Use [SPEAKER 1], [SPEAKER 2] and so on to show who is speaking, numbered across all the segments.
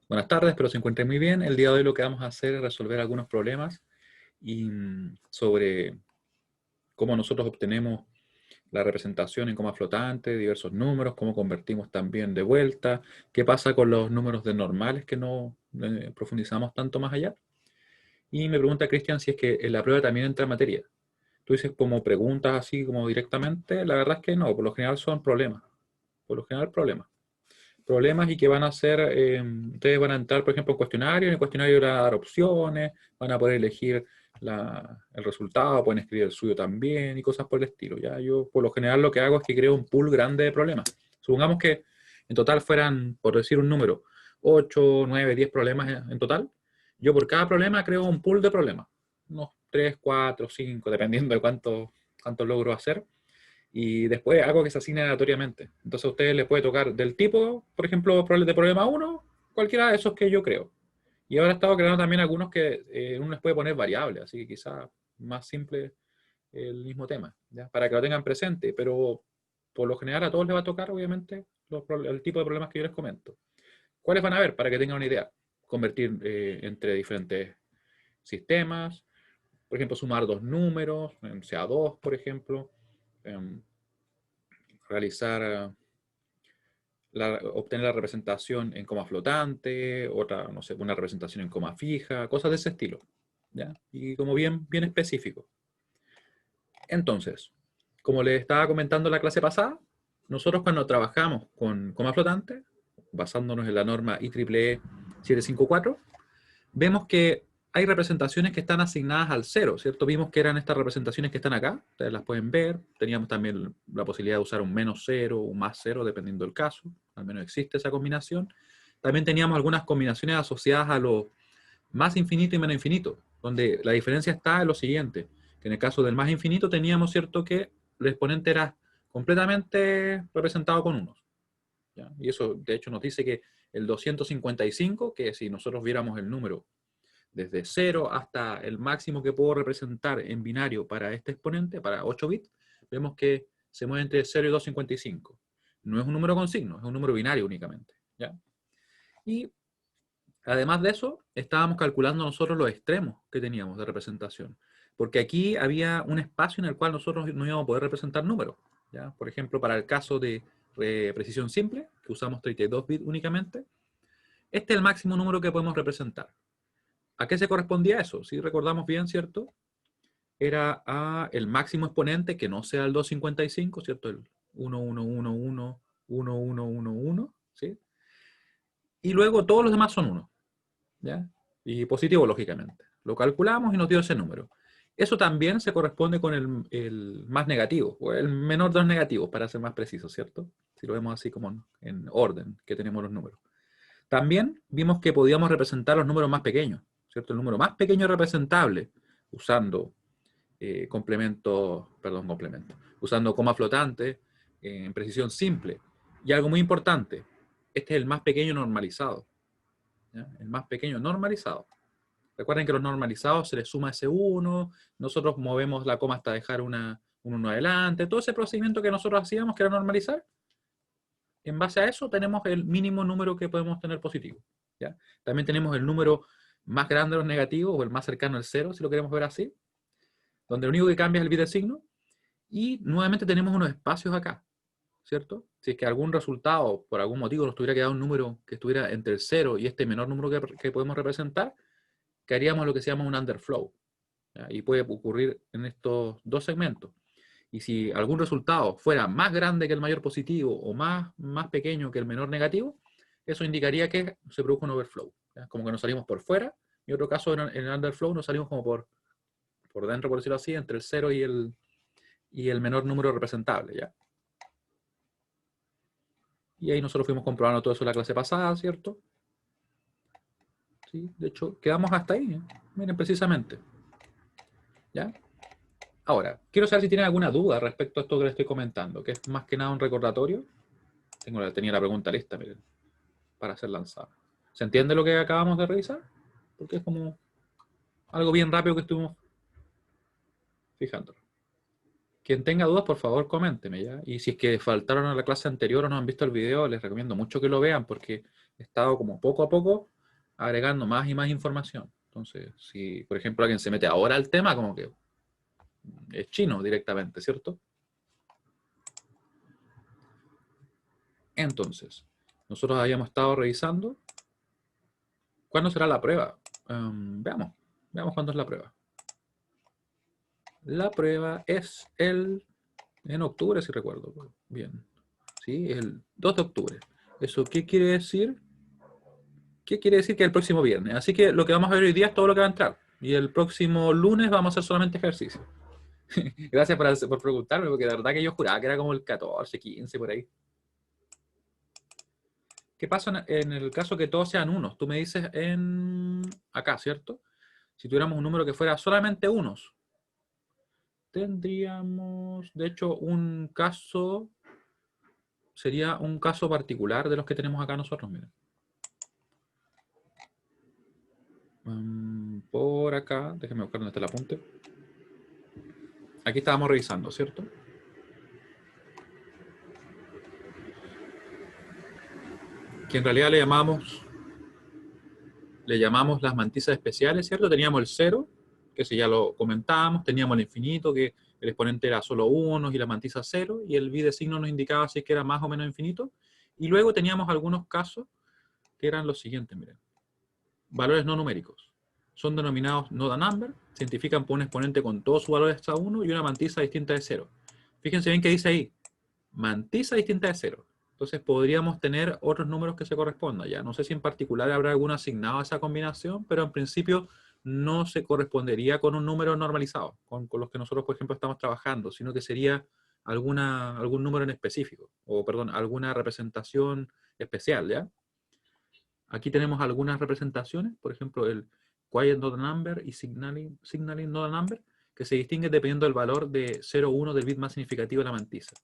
[SPEAKER 1] Buenas tardes, espero se encuentren muy bien. El día de hoy lo que vamos a hacer es resolver algunos problemas sobre cómo nosotros obtenemos la representación en coma flotante, diversos números, cómo convertimos también de vuelta, qué pasa con los números de normales que no profundizamos tanto más allá. Y me pregunta Cristian si es que en la prueba también entra materia. Tú dices como preguntas así como directamente, la verdad es que no, por lo general son problemas. Por lo general problemas. Problemas y que van a ser, ustedes van a entrar, por ejemplo, en el cuestionario van a dar opciones, van a poder elegir el resultado, pueden escribir el suyo también y cosas por el estilo. ¿Ya? Yo, por lo general, lo que hago es que creo un pool grande de problemas. Supongamos que en total fueran, por decir un número, 8 9 10 problemas en total. Yo por cada problema creo un pool de problemas. Unos 3 4 5 dependiendo de cuánto logro hacer y después hago que se asigne aleatoriamente. Entonces a ustedes les puede tocar del tipo, por ejemplo, de problema uno, cualquiera de esos que yo creo. Y ahora he estado creando también algunos que uno les puede poner variables, así que quizás más simple el mismo tema, ¿ya? Para que lo tengan presente, pero por lo general a todos les va a tocar, obviamente, el tipo de problemas que yo les comento. ¿Cuáles van a ver? Para que tengan una idea. Convertir entre diferentes sistemas, por ejemplo, sumar dos números, sea 2, por ejemplo, realizar obtener la representación en coma flotante, otra, no sé, una representación en coma fija, cosas de ese estilo. ¿Ya? Y como bien específico. Entonces, como les estaba comentando en la clase pasada, nosotros cuando trabajamos con coma flotante, basándonos en la norma IEEE 754, vemos que hay representaciones que están asignadas al cero, ¿cierto? Vimos que eran estas representaciones que están acá, ustedes las pueden ver. Teníamos también la posibilidad de usar un menos cero, un más cero, dependiendo del caso. Al menos existe esa combinación. También teníamos algunas combinaciones asociadas a lo más infinito y menos infinito, donde la diferencia está en lo siguiente, que en el caso del más infinito teníamos, ¿cierto?, que el exponente era completamente representado con unos. ¿Ya? Y eso, de hecho, nos dice que el 255, que si nosotros viéramos el número desde 0 hasta el máximo que puedo representar en binario para este exponente, para 8 bits, vemos que se mueve entre 0 y 255. No es un número con signo, es un número binario únicamente. ¿Ya? Y además de eso, estábamos calculando nosotros los extremos que teníamos de representación. Porque aquí había un espacio en el cual nosotros no íbamos a poder representar números. ¿Ya? Por ejemplo, para el caso de precisión simple, que usamos 32 bits únicamente, este es el máximo número que podemos representar. ¿A qué se correspondía eso? Si recordamos bien, ¿cierto? Era a el máximo exponente que no sea el 255, ¿cierto? El 11111111, ¿sí? Y luego todos los demás son 1, ¿ya? Y positivo, lógicamente. Lo calculamos y nos dio ese número. Eso también se corresponde con el más negativo, o el menor de los negativos, para ser más preciso, ¿cierto? Si lo vemos así como en orden que tenemos los números. También vimos que podíamos representar los números más pequeños, ¿cierto? El número más pequeño representable, usando usando coma flotante en precisión simple. Y algo muy importante, este es el más pequeño normalizado. ¿Ya? El más pequeño normalizado. Recuerden que los normalizados se les suma ese 1, nosotros movemos la coma hasta dejar un 1 adelante, todo ese procedimiento que nosotros hacíamos, que era normalizar, en base a eso tenemos el mínimo número que podemos tener positivo. ¿Ya? También tenemos el número más grande de los negativos, o el más cercano al 0, si lo queremos ver así, donde lo único que cambia es el bit de signo. Y nuevamente tenemos unos espacios acá, ¿cierto? Si es que algún resultado, por algún motivo, nos tuviera que dar un número que estuviera entre el 0 y este menor número que podemos representar, que haríamos lo que se llama un underflow. ¿Ya? Y puede ocurrir en estos dos segmentos. Y si algún resultado fuera más grande que el mayor positivo o más pequeño que el menor negativo, eso indicaría que se produjo un overflow. ¿Ya? Como que nos salimos por fuera. Y otro caso, en el underflow, nos salimos como por dentro, por decirlo así, entre el 0 y el menor número representable. ¿Ya? Y ahí nosotros fuimos comprobando todo eso en la clase pasada, ¿cierto? Sí, de hecho, quedamos hasta ahí. Miren, precisamente. ¿Ya? Ahora, quiero saber si tienen alguna duda respecto a esto que les estoy comentando, que es más que nada un recordatorio. Tenía la pregunta lista, miren, para ser lanzada. ¿Se entiende lo que acabamos de revisar? Porque es como algo bien rápido que estuvimos fijando. Quien tenga dudas, por favor, coménteme, ¿ya? Y si es que faltaron a la clase anterior o no han visto el video, les recomiendo mucho que lo vean, porque he estado como poco a poco agregando más y más información. Entonces, si, por ejemplo, alguien se mete ahora al tema, como que es chino directamente, ¿cierto? Entonces, nosotros habíamos estado revisando. ¿Cuándo será la prueba? Veamos cuándo es la prueba. La prueba es en octubre, si recuerdo bien. ¿Sí? El 2 de octubre. ¿Eso qué quiere decir? ¿Qué quiere decir? Que el próximo viernes. Así que lo que vamos a ver hoy día es todo lo que va a entrar. Y el próximo lunes vamos a hacer solamente ejercicio. Gracias por preguntarme, porque de verdad que yo juraba que era como el 14, 15, por ahí. ¿Qué pasa en el caso que todos sean unos? Tú me dices acá, ¿cierto? Si tuviéramos un número que fuera solamente unos, tendríamos, de hecho, sería un caso particular de los que tenemos acá nosotros, miren. Por acá, déjenme buscar dónde está el apunte. Aquí estábamos revisando, ¿cierto? Que en realidad le llamamos las mantisas especiales, ¿cierto? Teníamos el 0, que si ya lo comentábamos, teníamos el infinito, que el exponente era solo 1 y la mantisa 0, y el bi de signo nos indicaba si es que era más o menos infinito. Y luego teníamos algunos casos que eran los siguientes, miren. Valores no numéricos. Son denominados Noda number, se identifican por un exponente con todos sus valores hasta 1 y una mantisa distinta de 0. Fíjense bien que dice ahí, mantisa distinta de 0. Entonces podríamos tener otros números que se correspondan. Ya no sé si en particular habrá alguno asignado a esa combinación, pero en principio no se correspondería con un número normalizado, con los que nosotros, por ejemplo, estamos trabajando, sino que sería algún número en específico, o perdón, alguna representación especial, ¿ya? Aquí tenemos algunas representaciones, por ejemplo, el Quiet Noda Number y Signaling Noda Number, que se distinguen dependiendo del valor de 0 o 1 del bit más significativo de la mantisa.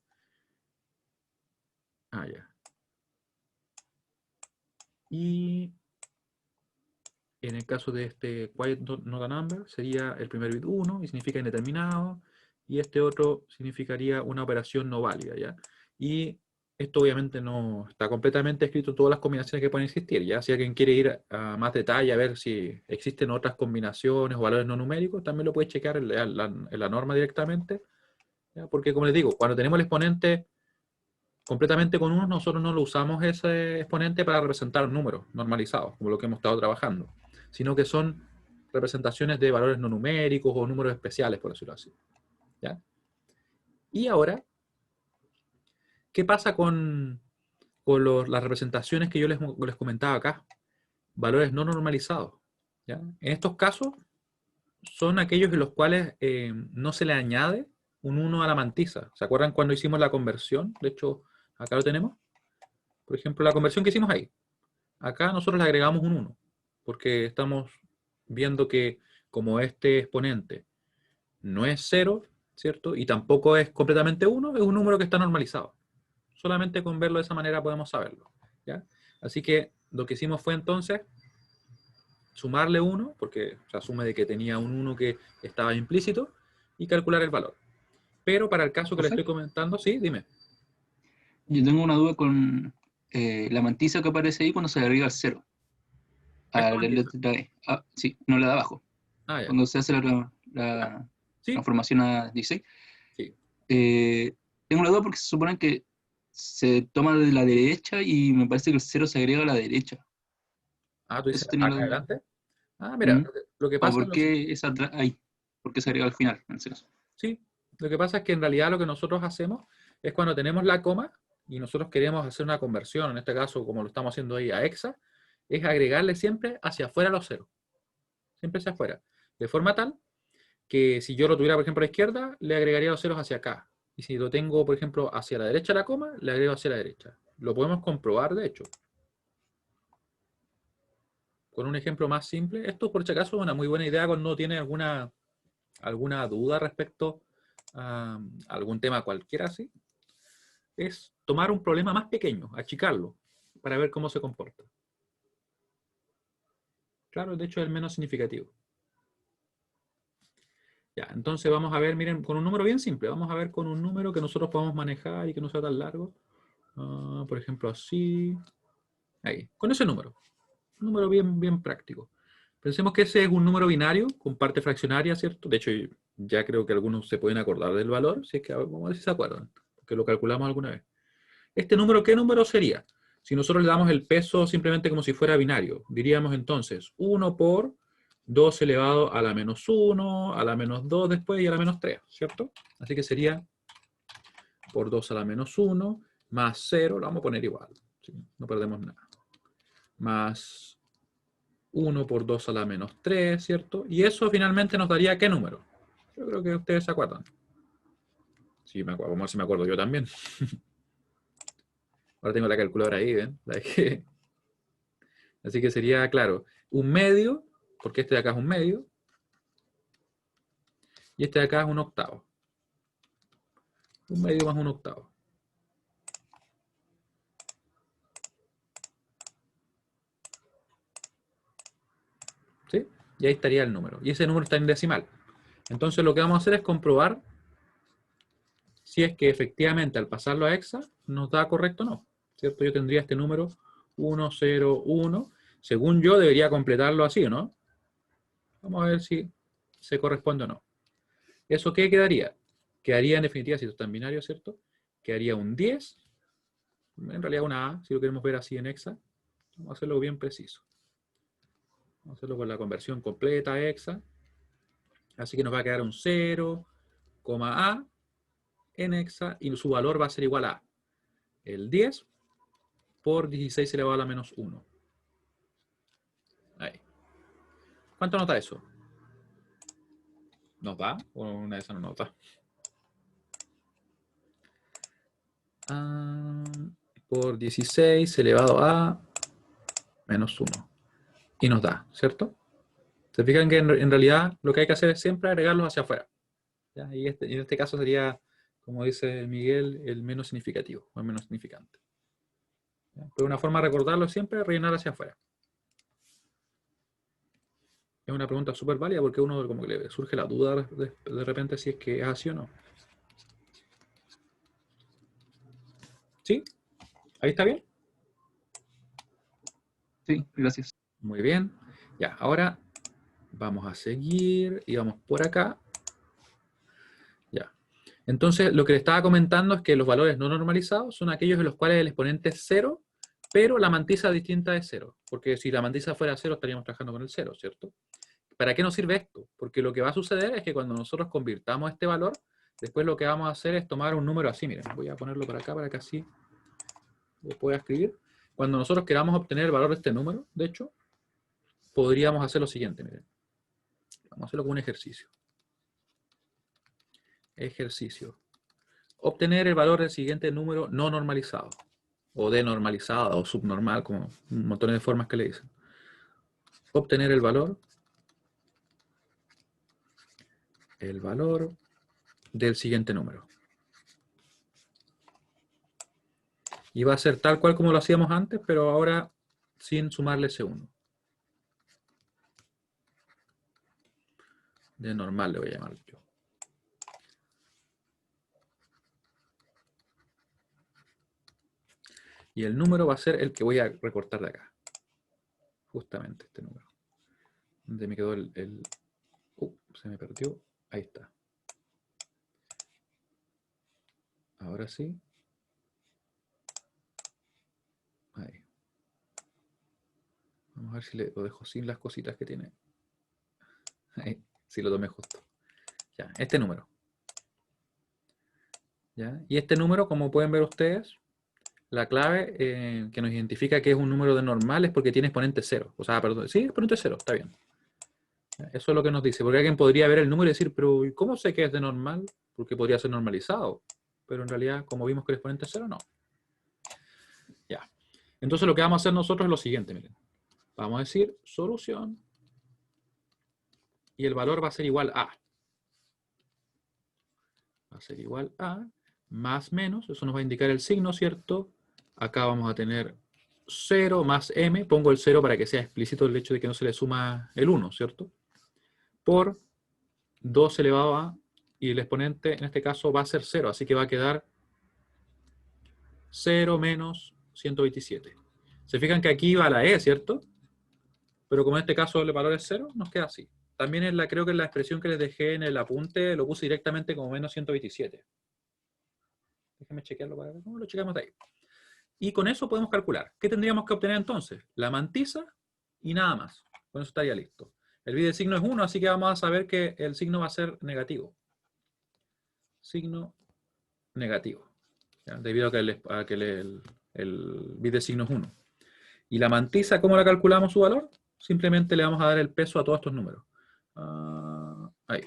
[SPEAKER 1] Ya. Y en el caso de este Quiet Noda Number sería el primer bit 1 y significa indeterminado, y este otro significaría una operación no válida, ¿ya? Y esto obviamente no está completamente escrito todas las combinaciones que pueden existir, ¿ya? Si alguien quiere ir a más detalle a ver si existen otras combinaciones o valores no numéricos, también lo puede checar en la norma directamente, ¿ya? Porque como les digo, cuando tenemos el exponente completamente con unos, nosotros no lo usamos ese exponente para representar números normalizados, como lo que hemos estado trabajando, sino que son representaciones de valores no numéricos o números especiales, por decirlo así. ¿Ya? Y ahora, ¿qué pasa con las representaciones que yo les comentaba acá? Valores no normalizados. ¿Ya? En estos casos, son aquellos en los cuales no se le añade un 1 a la mantisa. ¿Se acuerdan cuando hicimos la conversión? De hecho, acá lo tenemos. Por ejemplo, la conversión que hicimos ahí. Acá nosotros le agregamos un 1, porque estamos viendo que como este exponente no es 0, ¿cierto? Y tampoco es completamente 1, es un número que está normalizado. Solamente con verlo de esa manera podemos saberlo, ¿ya? Así que lo que hicimos fue entonces sumarle 1, porque se asume de que tenía un 1 que estaba implícito, y calcular el valor. Pero para el caso que le
[SPEAKER 2] ¿Profe?
[SPEAKER 1] estoy comentando, sí, dime.
[SPEAKER 2] Yo tengo una duda con la mantisa que aparece ahí cuando se le agrega el cero a
[SPEAKER 1] Esta
[SPEAKER 2] la
[SPEAKER 1] mantisa.
[SPEAKER 2] letra E. Ah, sí, no la de abajo.
[SPEAKER 1] Ya.
[SPEAKER 2] Cuando se hace
[SPEAKER 1] Ya.
[SPEAKER 2] la
[SPEAKER 1] Sí,
[SPEAKER 2] transformación a 16.
[SPEAKER 1] sí.
[SPEAKER 2] Tengo una duda porque se supone que se toma de la derecha y me parece que el cero se agrega a la derecha.
[SPEAKER 1] Tú dices
[SPEAKER 2] Eso tenía la
[SPEAKER 1] acá
[SPEAKER 2] duda.
[SPEAKER 1] adelante. Mira,
[SPEAKER 2] ¿Mm?
[SPEAKER 1] lo que
[SPEAKER 2] ¿O
[SPEAKER 1] pasa
[SPEAKER 2] por
[SPEAKER 1] es lo siguiente.
[SPEAKER 2] qué es ahí? ¿Por qué se agrega al final? En ese caso?
[SPEAKER 1] Sí, lo que pasa es que en realidad lo que nosotros hacemos es cuando tenemos la coma y nosotros queremos hacer una conversión, en este caso como lo estamos haciendo ahí a hexa, es agregarle siempre hacia afuera los ceros, siempre hacia afuera, de forma tal que si yo lo tuviera, por ejemplo, a la izquierda, le agregaría los ceros hacia acá. Y si lo tengo, por ejemplo, hacia la derecha la coma, le agrego hacia la derecha. Lo podemos comprobar, de hecho, con un ejemplo más simple. Esto, por si acaso, es una muy buena idea cuando uno tiene alguna duda respecto a algún tema cualquiera así. Es tomar un problema más pequeño, achicarlo, para ver cómo se comporta. Claro, de hecho es el menos significativo. Ya, entonces vamos a ver, miren, con un número bien simple, vamos a ver con un número que nosotros podamos manejar y que no sea tan largo. Por ejemplo, así. Ahí, con ese número. Un número bien, bien práctico. Pensemos que ese es un número binario con parte fraccionaria, ¿cierto? De hecho, ya creo que algunos se pueden acordar del valor, si es que vamos a ver si se acuerdan, porque lo calculamos alguna vez. Este número, ¿qué número sería? Si nosotros le damos el peso simplemente como si fuera binario, diríamos entonces 1 por 2 elevado a la menos 1, a la menos 2 después y a la menos 3, ¿cierto? Así que sería por 2 a la menos 1 más 0, lo vamos a poner igual, ¿sí? No perdemos nada. Más 1 por 2 a la menos 3, ¿cierto? Y eso finalmente nos daría ¿qué número? Yo creo que ustedes se acuerdan. Sí, me acuerdo, vamos a ver si me acuerdo yo también. Ahora tengo la calculadora ahí, ¿ven? Así que sería, claro, un medio, porque este de acá es un medio, y este de acá es un octavo. Un medio más un octavo. ¿Sí? Y ahí estaría el número. Y ese número está en decimal. Entonces lo que vamos a hacer es comprobar si es que efectivamente al pasarlo a hexa nos da correcto o no. ¿Cierto? Yo tendría este número 1, 0, 1. Según yo debería completarlo así, ¿no? Vamos a ver si se corresponde o no. ¿Eso qué quedaría? Quedaría en definitiva, si esto está en binario, ¿cierto? Quedaría un 10. En realidad una A, si lo queremos ver así en hexa. Vamos a hacerlo bien preciso. Vamos a hacerlo con la conversión completa a hexa. Así que nos va a quedar un 0, A en hexa y su valor va a ser igual a el 10 por 16 elevado a la menos 1. Ahí. ¿Cuánto nos da eso? ¿Nos da? ¿O una de esas no nos da? Por 16 elevado a menos 1. Y nos da, ¿cierto? Se fijan que en realidad lo que hay que hacer es siempre agregarlos hacia afuera. ¿Ya? Y en este caso sería, como dice Miguel, el menos significativo, o el menos significante. ¿Ya? Pero una forma de recordarlo es siempre rellenar hacia afuera. Es una pregunta súper válida porque uno como que le surge la duda de repente si es que es así o no. ¿Sí? ¿Ahí está bien?
[SPEAKER 2] Sí, gracias.
[SPEAKER 1] Muy bien. Ya, ahora vamos a seguir y vamos por acá. Ya. Entonces, lo que le estaba comentando es que los valores no normalizados son aquellos en los cuales el exponente es 0, pero la mantisa distinta es 0. Porque si la mantisa fuera 0, estaríamos trabajando con el 0, ¿cierto? ¿Para qué nos sirve esto? Porque lo que va a suceder es que cuando nosotros convirtamos este valor, después lo que vamos a hacer es tomar un número así. Miren, voy a ponerlo por acá para que así lo pueda escribir. Cuando nosotros queramos obtener el valor de este número, de hecho, podríamos hacer lo siguiente. Miren. Vamos a hacerlo como un ejercicio. Ejercicio. Obtener el valor del siguiente número no normalizado. O denormalizado, o subnormal, como un montón de formas que le dicen. Obtener el valor del siguiente número. Y va a ser tal cual como lo hacíamos antes, pero ahora sin sumarle ese 1. De normal le voy a llamar yo. Y el número va a ser el que voy a recortar de acá. Justamente este número. Donde me quedó se me perdió. Ahí está. Ahora sí. Ahí. Vamos a ver si lo dejo sin las cositas que tiene. Ahí, sí lo tomé justo. Ya, este número. ¿Ya? Y este número, como pueden ver ustedes, la clave que nos identifica que es un número de normal es porque tiene exponente 0. O sea, perdón, sí, exponente 0, está bien. ¿Ya? Eso es lo que nos dice. Porque alguien podría ver el número y decir, pero ¿cómo sé que es de normal? Porque podría ser normalizado. Pero en realidad, como vimos que el exponente es 0, no. Ya. Entonces lo que vamos a hacer nosotros es lo siguiente, miren. Vamos a decir solución. Y el valor va a ser igual a. Va a ser igual a más menos. Eso nos va a indicar el signo, ¿cierto? Acá vamos a tener 0 más m. Pongo el 0 para que sea explícito el hecho de que no se le suma el 1, ¿cierto? Por 2 elevado a. Y el exponente en este caso va a ser 0. Así que va a quedar 0 menos 127. Se fijan que aquí va la e, ¿cierto? pero como en este caso el valor es 0, nos queda así. También creo que en la expresión que les dejé en el apunte lo puse directamente como menos 127. Déjenme chequearlo para ver. No, lo chequeamos de ahí. Y con eso podemos calcular. ¿Qué tendríamos que obtener entonces? La mantisa y nada más. Con eso estaría listo. El bit de signo es 1, así que vamos a saber que el signo va a ser negativo. Signo negativo. ¿Ya? Debido a que el bit de signo es 1. Y la mantisa, ¿cómo la calculamos su valor? Simplemente le vamos a dar el peso a todos estos números. Ahí.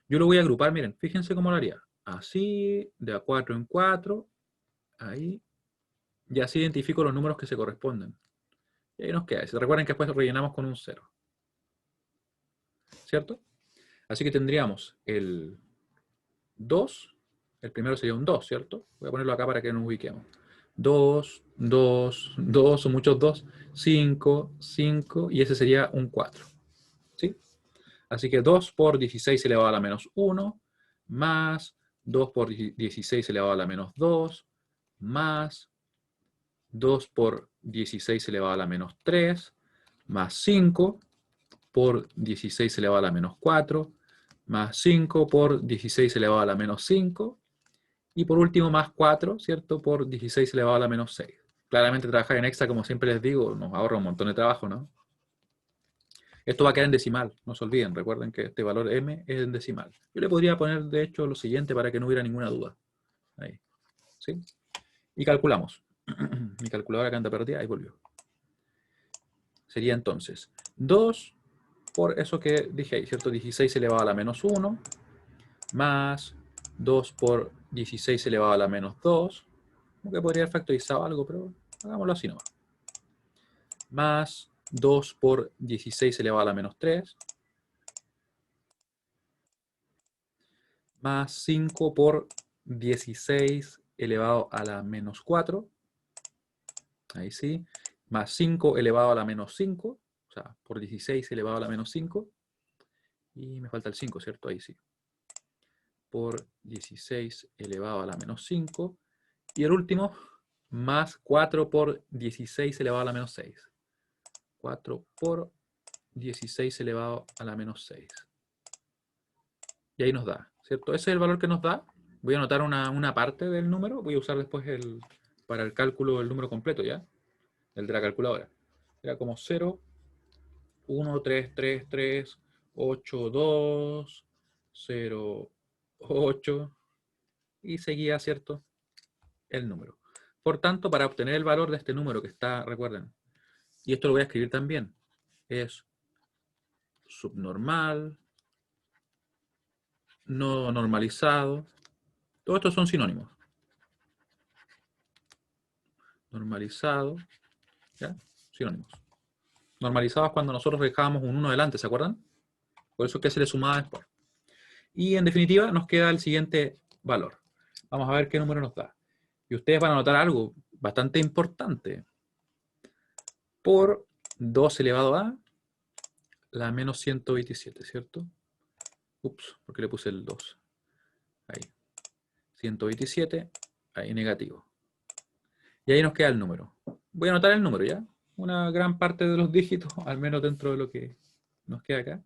[SPEAKER 1] Yo lo voy a agrupar, miren, fíjense cómo lo haría. Así, de a 4 en 4, ahí. Y así identifico los números que se corresponden. Y ahí nos queda. Se recuerden que después rellenamos con un 0. ¿Cierto? Así que tendríamos el 2. El primero sería un 2, ¿cierto? Voy a ponerlo acá para que nos ubiquemos. 2, 2, 2, son muchos 2, 5, 5, y ese sería un 4. ¿Sí? Así que 2 por 16 elevado a la menos 1, más 2 por 16 elevado a la menos 2, más 2 por 16 elevado a la menos 3, más 5 por 16 elevado a la menos 4, más 5 por 16 elevado a la menos 5, y por último más 4, ¿cierto? Por 16 elevado a la menos 6. Claramente trabajar en extra, como siempre les digo, nos ahorra un montón de trabajo, ¿no? Esto va a quedar en decimal, no se olviden, recuerden que este valor m es en decimal. Yo le podría poner, de hecho, lo siguiente para que no hubiera ninguna duda. Ahí, ¿sí? Y calculamos. Mi calculadora que anda perdida, ahí volvió. Sería entonces 2 por eso que dije ahí, ¿cierto? 16 elevado a la menos 1, más 2 por 16 elevado a la menos 2, como que podría haber factorizado algo, pero hagámoslo así nomás. Más 2 por 16 elevado a la menos 3, más 5 por 16 elevado a la menos 4, ahí sí, más 5 elevado a la menos 5, o sea, por 16 elevado a la menos 5, y me falta el 5, ¿cierto? Ahí sí. Por 16 elevado a la menos 5, y el último, más 4 por 16 elevado a la menos 6. 4 por 16 elevado a la menos 6. Y ahí nos da, ¿cierto? Ese es el valor que nos da. Voy a anotar una parte del número. Voy a usar después para el cálculo del número completo, ¿ya? El de la calculadora. Era como 0, 1, 3, 3, 3, 8, 2, 0, 8. Y seguía, ¿cierto? El número. Por tanto, para obtener el valor de este número que está, recuerden, y esto lo voy a escribir también, es subnormal, no normalizado. Todos estos son sinónimos. Normalizado, ¿ya? Sinónimos. Normalizados cuando nosotros dejábamos un 1 delante, ¿se acuerdan? Por eso es que se le sumaba después. Y en definitiva nos queda el siguiente valor. Vamos a ver qué número nos da. Y ustedes van a notar algo bastante importante. Por 2 elevado a la menos 127, ¿cierto? Ups, porque le puse el 2. Ahí. 127, ahí negativo. Y ahí nos queda el número. Voy a anotar el número, ¿ya? Una gran parte de los dígitos, al menos dentro de lo que nos queda acá.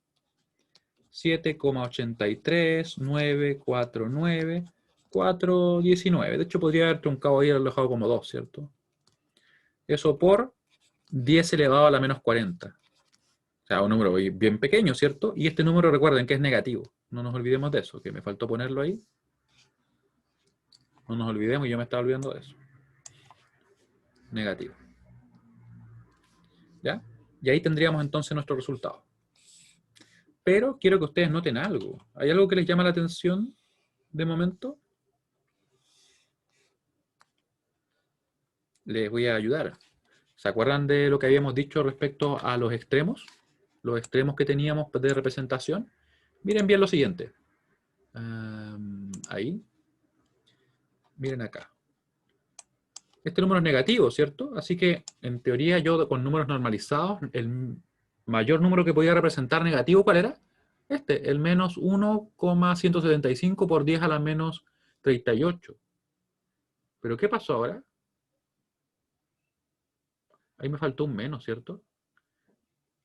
[SPEAKER 1] 7,83949,419. De hecho, podría haber truncado ahí y haberlo dejado como 2, ¿cierto? Eso por 10 elevado a la menos 40. O sea, un número bien pequeño, ¿cierto? Y este número, recuerden que es negativo. No nos olvidemos de eso, que me faltó ponerlo ahí. No nos olvidemos, yo me estaba olvidando de eso. Negativo. ¿Ya? Y ahí tendríamos entonces nuestro resultado. Pero quiero que ustedes noten algo. ¿Hay algo que les llama la atención de momento? Les voy a ayudar. ¿Se acuerdan de lo que habíamos dicho respecto a los extremos? Los extremos que teníamos de representación. Miren bien lo siguiente. Ahí. Miren acá. Este número es negativo, ¿cierto? Así que, en teoría, yo con números normalizados, el mayor número que podía representar negativo, ¿cuál era? Este, el menos 1,175 por 10 a la menos 38. ¿Pero qué pasó ahora? Ahí me faltó un menos, ¿cierto?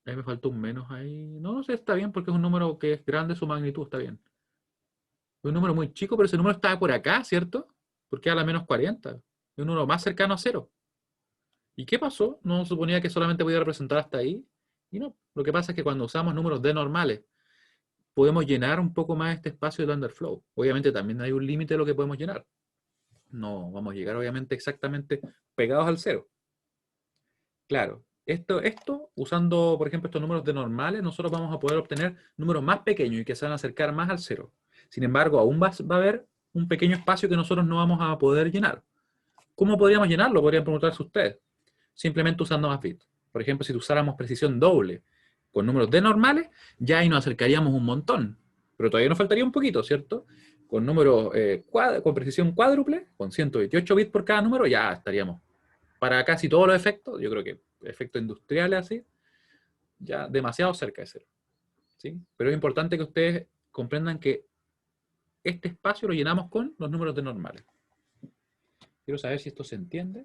[SPEAKER 1] Ahí me faltó un menos ahí. No, no sé, está bien porque es un número que es grande, su magnitud, está bien. Es un número muy chico, pero ese número está por acá, ¿cierto? Porque a la menos 40. Es un número más cercano a cero. ¿Y qué pasó? No suponía que solamente podía representar hasta ahí. Y no, lo que pasa es que cuando usamos números d normales, podemos llenar un poco más este espacio del underflow. Obviamente también hay un límite de lo que podemos llenar. No vamos a llegar obviamente exactamente pegados al cero. Claro, esto usando, por ejemplo, estos números de normales, nosotros vamos a poder obtener números más pequeños y que se van a acercar más al cero. Sin embargo, aún va a haber un pequeño espacio que nosotros no vamos a poder llenar. ¿Cómo podríamos llenarlo? Podrían preguntarse ustedes. Simplemente usando más bits. Por ejemplo, si usáramos precisión doble con números de normales, ya ahí nos acercaríamos un montón. Pero todavía nos faltaría un poquito, ¿cierto? Con números con precisión cuádruple, con 128 bits por cada número, ya estaríamos para casi todos los efectos, yo creo que efectos industriales así, ya demasiado cerca de cero. ¿Sí? Pero es importante que ustedes comprendan que este espacio lo llenamos con los números de normales. Quiero saber si esto se entiende.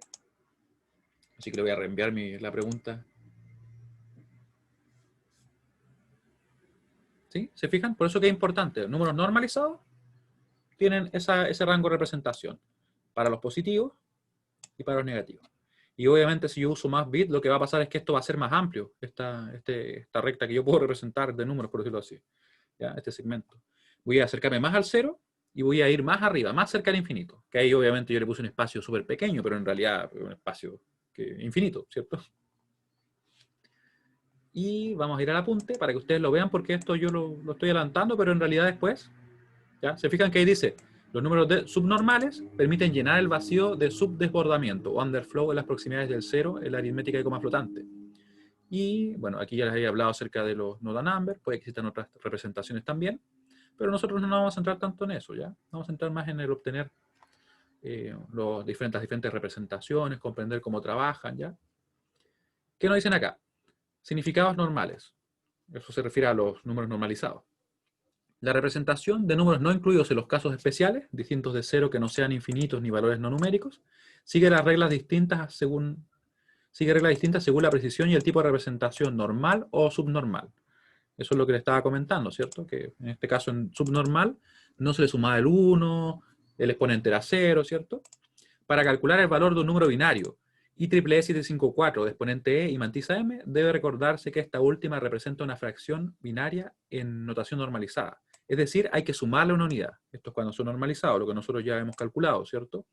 [SPEAKER 1] Así que le voy a reenviar la pregunta. ¿Sí? ¿Se fijan? Por eso que es importante. Los números normalizados tienen ese rango de representación para los positivos y para los negativos. Y obviamente si yo uso más bits, lo que va a pasar es que esto va a ser más amplio, esta recta que yo puedo representar de números, por decirlo así. ¿Ya? Este segmento. Voy a acercarme más al cero y voy a ir más arriba, más cerca al infinito. Que ahí obviamente yo le puse un espacio súper pequeño, pero en realidad es un espacio infinito, ¿cierto? Y vamos a ir al apunte para que ustedes lo vean, porque esto yo lo estoy adelantando, pero en realidad después, ¿ya? Se fijan que ahí dice, los números subnormales permiten llenar el vacío de subdesbordamiento o underflow en las proximidades del cero en la aritmética de coma flotante. Y bueno, aquí ya les había hablado acerca de los nodal number, puede que existan otras representaciones también, pero nosotros no nos vamos a centrar tanto en eso, ¿ya? Vamos a centrar más en el obtener las diferentes representaciones, comprender cómo trabajan, ¿ya? ¿Qué nos dicen acá? Significados normales. Eso se refiere a los números normalizados. La representación de números no incluidos en los casos especiales, distintos de cero que no sean infinitos ni valores no numéricos, sigue reglas distintas según la precisión y el tipo de representación normal o subnormal. Eso es lo que le estaba comentando, ¿cierto? Que en este caso en subnormal no se le sumaba el 1, el exponente era 0, ¿cierto? Para calcular el valor de un número binario, IEEE 754 de exponente E y mantisa M, debe recordarse que esta última representa una fracción binaria en notación normalizada. Es decir, hay que sumarle una unidad. Esto es cuando son normalizados, lo que nosotros ya hemos calculado, ¿cierto?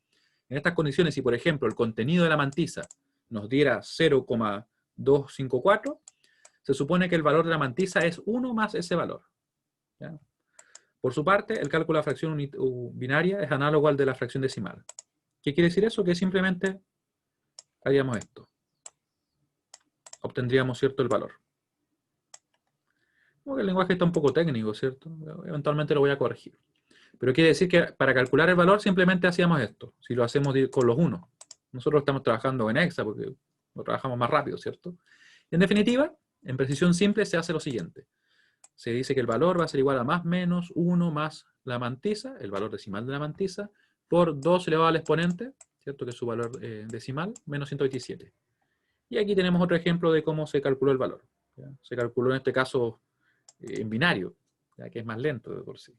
[SPEAKER 1] En estas condiciones, si por ejemplo el contenido de la mantisa nos diera 0,254, se supone que el valor de la mantisa es 1 más ese valor. ¿Ya? Por su parte, el cálculo de la fracción binaria es análogo al de la fracción decimal. ¿Qué quiere decir eso? Que simplemente haríamos esto. Obtendríamos, ¿cierto?, el valor. Como que el lenguaje está un poco técnico, ¿cierto? Eventualmente lo voy a corregir. Pero quiere decir que para calcular el valor simplemente hacíamos esto. Si lo hacemos con los unos. Nosotros estamos trabajando en hexa porque lo trabajamos más rápido, ¿cierto? En definitiva, en precisión simple se hace lo siguiente. Se dice que el valor va a ser igual a más menos 1 más la mantisa, el valor decimal de la mantisa, por 2 elevado al exponente, ¿cierto? Que es su valor decimal, menos 127. Y aquí tenemos otro ejemplo de cómo se calculó el valor. ¿Ya? Se calculó en este caso en binario, ya que es más lento de por sí.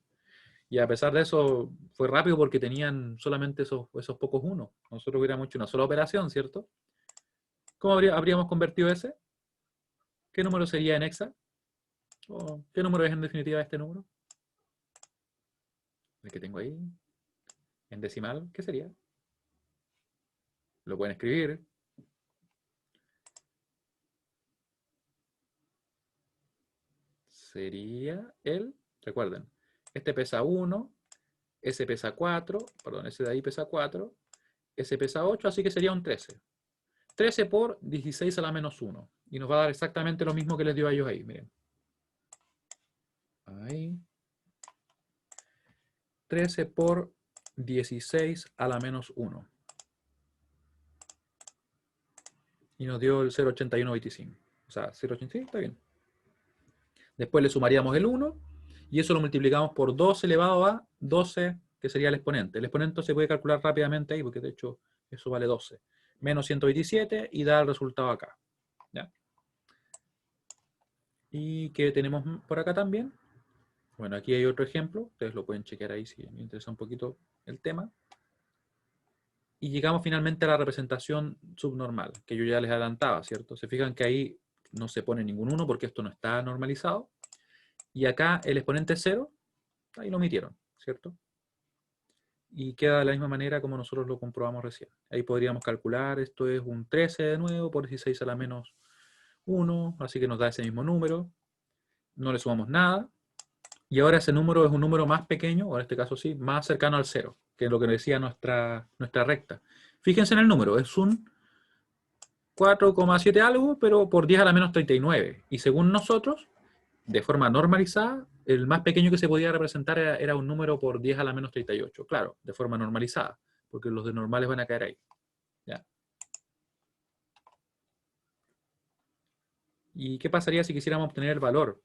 [SPEAKER 1] Y a pesar de eso, fue rápido porque tenían solamente esos pocos unos. Nosotros hubiéramos hecho una sola operación, ¿cierto? ¿Cómo habríamos convertido ese? ¿Qué número sería en hexa? ¿O qué número es en definitiva este número? El que tengo ahí. En decimal, ¿qué sería? Lo pueden escribir. Sería recuerden, este pesa 1, ese pesa 4, perdón, ese de ahí pesa 4, ese pesa 8, así que sería un 13. 13 por 16 a la menos 1. Y nos va a dar exactamente lo mismo que les dio a ellos ahí, miren. Ahí. 13 por 16 a la menos 1. Y nos dio el 0,8125. O sea, 0,85 está bien. Después le sumaríamos el 1 y eso lo multiplicamos por 2 elevado a 12, que sería el exponente. El exponente se puede calcular rápidamente ahí porque de hecho eso vale 12. Menos 127 y da el resultado acá. ¿Ya? ¿Y qué tenemos por acá también? Bueno, aquí hay otro ejemplo. Ustedes lo pueden chequear ahí si les interesa un poquito el tema. Y llegamos finalmente a la representación subnormal, que yo ya les adelantaba, ¿cierto? Se fijan que ahí no se pone ningún 1 porque esto no está normalizado. Y acá el exponente 0, ahí lo omitieron, ¿cierto? Y queda de la misma manera como nosotros lo comprobamos recién. Ahí podríamos calcular, esto es un 13 de nuevo por 16 a la menos 1, así que nos da ese mismo número. No le sumamos nada. Y ahora ese número es un número más pequeño, o en este caso sí, más cercano al 0, que es lo que decía nuestra recta. Fíjense en el número, es un 4,7 algo, pero por 10 a la menos 39. Y según nosotros, de forma normalizada, el más pequeño que se podía representar era un número por 10 a la menos 38. Claro, de forma normalizada, porque los de normales van a caer ahí. ¿Ya? ¿Y qué pasaría si quisiéramos obtener el valor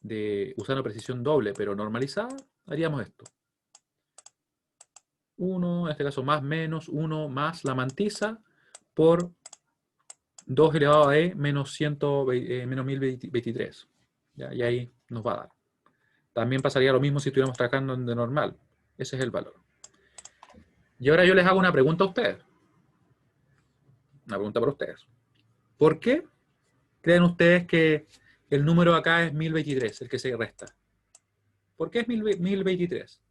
[SPEAKER 1] de usando precisión doble, pero normalizada? Haríamos esto. 1, en este caso más menos 1 más la mantisa por 2 elevado a e menos, 100, menos 1023. ¿Ya? Y ahí nos va a dar. También pasaría lo mismo si estuviéramos trabajando de normal. Ese es el valor. Y ahora yo les hago una pregunta a ustedes. Una pregunta para ustedes. ¿Por qué creen ustedes que el número acá es 1023, el que se resta? ¿Por qué es 1023?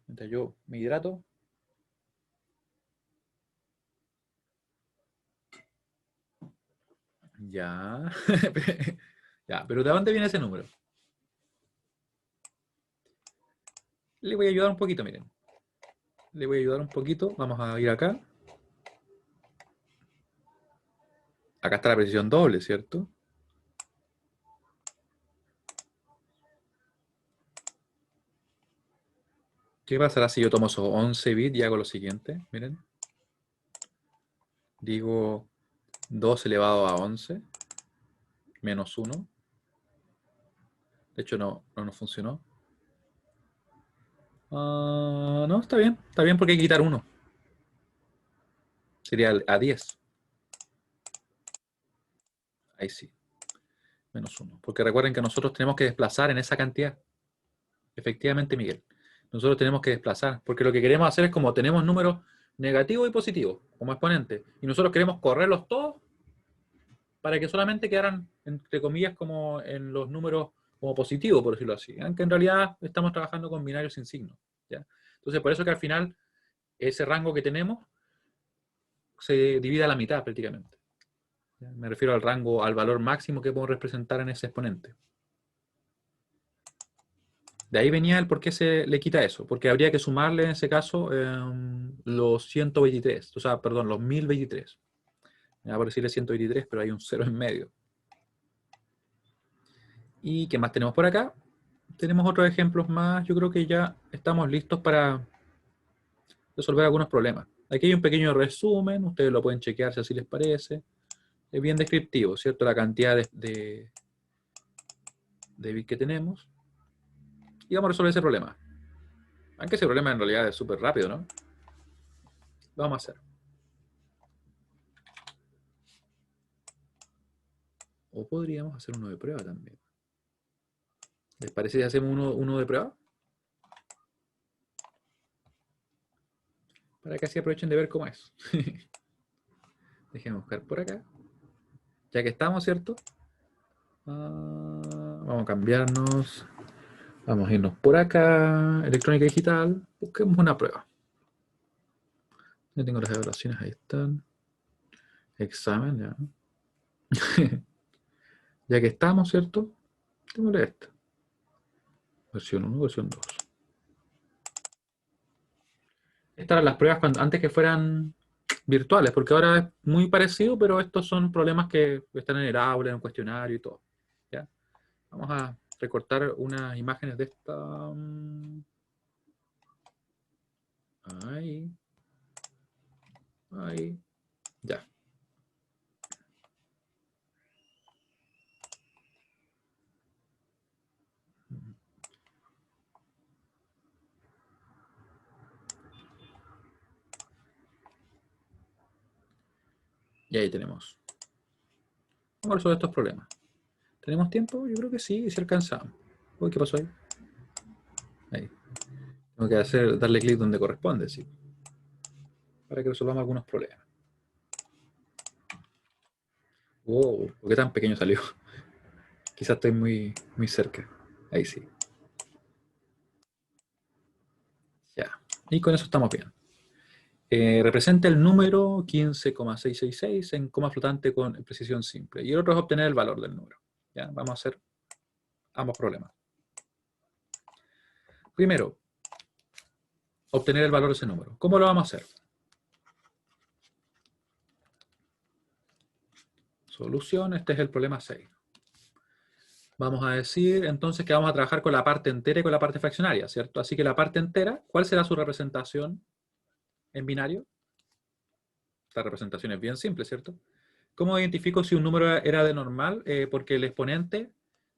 [SPEAKER 1] Mientras yo me hidrato. Ya. Ya, pero ¿de dónde viene ese número? Le voy a ayudar un poquito, miren. Le voy a ayudar un poquito. Vamos a ir acá. Acá está la precisión doble, ¿cierto? ¿Qué pasará si yo tomo esos 11 bits y hago lo siguiente? Miren. Digo 2 elevado a 11 menos 1. De hecho, no nos funcionó. No, está bien. Está bien porque hay que quitar 1. Sería a 10. Ahí sí. Menos 1. Porque recuerden que nosotros tenemos que desplazar en esa cantidad. Efectivamente, Miguel. Nosotros tenemos que desplazar. Porque lo que queremos hacer es como tenemos números negativos y positivos como exponentes. Y nosotros queremos correrlos todos para que solamente quedaran, entre comillas, como en los números como positivos, por decirlo así. Aunque en realidad estamos trabajando con binarios sin signo. ¿Ya? Entonces, por eso que al final ese rango que tenemos se divide a la mitad prácticamente. ¿Ya? Me refiero al rango, al valor máximo que podemos representar en ese exponente. De ahí venía el por qué se le quita eso, porque habría que sumarle en ese caso los 123, o sea, perdón, los 1023. Me va a decirle 123, pero hay un 0 en medio. ¿Y qué más tenemos por acá? Tenemos otros ejemplos más. Yo creo que ya estamos listos para resolver algunos problemas. Aquí hay un pequeño resumen, ustedes lo pueden chequear si así les parece. Es bien descriptivo, ¿cierto? La cantidad de bits que tenemos. Y vamos a resolver ese problema. Aunque ese problema en realidad es súper rápido, ¿no? Lo vamos a hacer. O podríamos hacer uno de prueba también. ¿Les parece si hacemos uno de prueba? Para que así aprovechen de ver cómo es. Déjenme buscar por acá. Ya que estamos, ¿cierto? Vamos a cambiarnos. Vamos a irnos por acá. Electrónica digital. Busquemos una prueba. Ya tengo las evaluaciones, ahí están. Examen, ya. Ya que estamos, ¿cierto? Démosle esta. Versión 1, versión 2. Estas eran las pruebas antes que fueran virtuales, porque ahora es muy parecido, pero estos son problemas que están en el aula, en un cuestionario y todo. ¿Ya? Vamos a recortar unas imágenes de esta. Ahí. Ahí. Ya. Y ahí tenemos. Vamos a resolver estos problemas. ¿Tenemos tiempo? Yo creo que sí, si alcanzamos. Uy, ¿qué pasó ahí? Ahí. Tengo que darle clic donde corresponde, sí. Para que resolvamos algunos problemas. Wow, ¿por qué tan pequeño salió? Quizás estoy muy, muy cerca. Ahí sí. Ya. Y con eso estamos bien. Representa el número 15,666 en coma flotante con precisión simple. Y el otro es obtener el valor del número. ¿Ya? Vamos a hacer ambos problemas. Primero, obtener el valor de ese número. ¿Cómo lo vamos a hacer? Solución, este es el problema 6. Vamos a decir entonces que vamos a trabajar con la parte entera y con la parte fraccionaria, ¿cierto? Así que la parte entera, ¿cuál será su representación en binario? Esta representación es bien simple, ¿cierto? ¿Cómo identifico si un número era de normal? Porque el exponente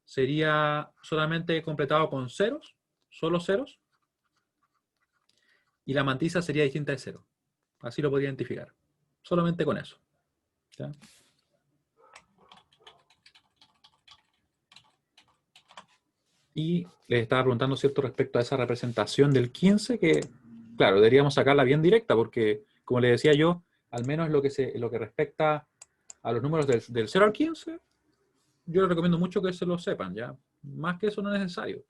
[SPEAKER 1] sería solamente completado con ceros, solo ceros, y la mantisa sería distinta de cero. Así lo podría identificar. Solamente con eso. ¿Ya? Y les estaba preguntando, ¿cierto?, respecto a esa representación del 15, que, claro, deberíamos sacarla bien directa, porque, como les decía yo, al menos lo que respecta a los números del 0 al 15, yo les recomiendo mucho que se lo sepan, ¿ya? Más que eso no es necesario.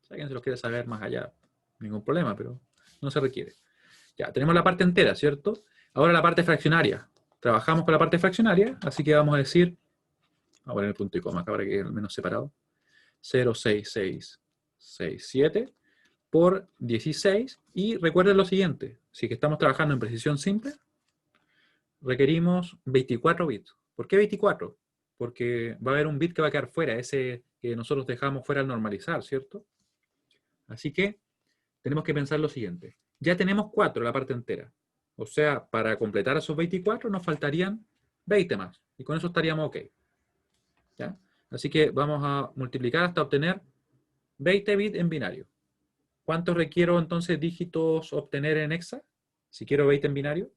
[SPEAKER 1] Si alguien se los quiere saber más allá, ningún problema, pero no se requiere. Ya, tenemos la parte entera, ¿cierto? Ahora la parte fraccionaria. Trabajamos con la parte fraccionaria, así que vamos a decir, vamos a poner el punto y coma acá para que quede al menos separado. 0,6667 por 16. Y recuerden lo siguiente, si que estamos trabajando en precisión simple, requerimos 24 bits. ¿Por qué 24? Porque va a haber un bit que va a quedar fuera, ese que nosotros dejamos fuera al normalizar, ¿cierto? Así que tenemos que pensar lo siguiente. Ya tenemos 4 la parte entera. O sea, para completar esos 24 nos faltarían 20 más. Y con eso estaríamos ok. ¿Ya? Así que vamos a multiplicar hasta obtener 20 bits en binario. ¿Cuántos requiero entonces dígitos obtener en hexa? Si quiero 20 en binario.